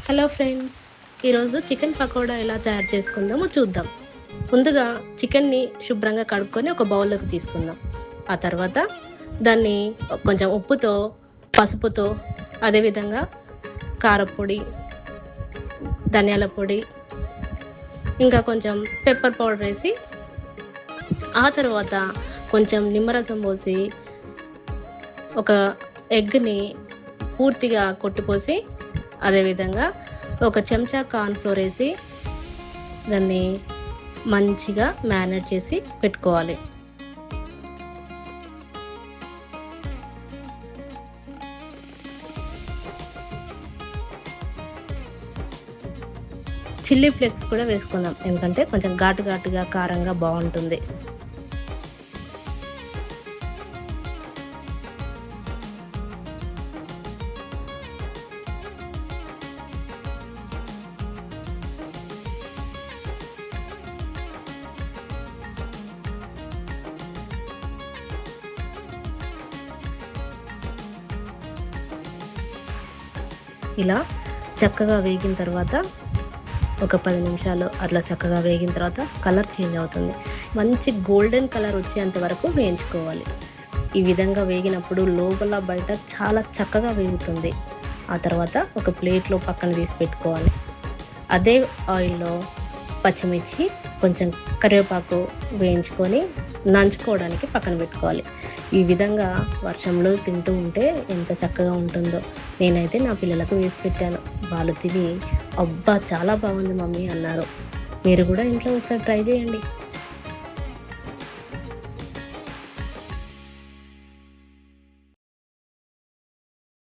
Hello friends, ఈరోజు chicken pakoda ఎలా తయారు చేసుకుందామో చూద్దాం. ముందుగా చికెన్ని శుభ్రంగా కడుక్కొని ఒక బౌల్లోకి తీసుకుందాం. ఆ తర్వాత దాన్ని కొంచెం ఉప్పుతో, పసుపుతో, అదేవిధంగా కారపొడి, ధనియాల పొడి, ఇంకా కొంచెం పెప్పర్ పౌడర్ వేసి, ఆ తర్వాత కొంచెం నిమ్మరసం పోసి, ఒక ఎగ్ని పూర్తిగా కొట్టిపోసి, అదేవిధంగా ఒక చెంచా కార్న్‌ఫ్లోర్ వేసి దాన్ని మంచిగా మ్యారినేట్ చేసి పెట్టుకోవాలి. చిల్లీ ఫ్లేక్స్ కూడా వేసుకుందాం, ఎందుకంటే కొంచెం ఘాటు ఘాటుగా కారంగా బాగుంటుంది. ఇలా చక్కగా వేగిన తర్వాత ఒక 10 నిమిషాలు అట్లా చక్కగా వేగిన తర్వాత కలర్ చేంజ్ అవుతుంది. మంచి గోల్డెన్ కలర్ వచ్చేంత వరకు వేయించుకోవాలి. ఈ విధంగా వేగినప్పుడు లోపల బయట చాలా చక్కగా వేగుతుంది. ఆ తర్వాత ఒక ప్లేట్లో పక్కన తీసి పెట్టుకోవాలి. అదే ఆయిల్లో పచ్చిమిర్చి, కొంచెం కరివేపాకు వేయించుకొని నంచుకోవడానికి పక్కన పెట్టుకోవాలి. ఈ విధంగా వర్షంలో తింటూ ఉంటే ఎంత చక్కగా ఉంటుందో. నేనైతే నా పిల్లలకు వేసి పెట్టాను. వాళ్ళు తిని అబ్బా చాలా బాగుంది మమ్మీ అన్నారు. మీరు కూడా ఇంట్లో ఒకసారి ట్రై చేయండి.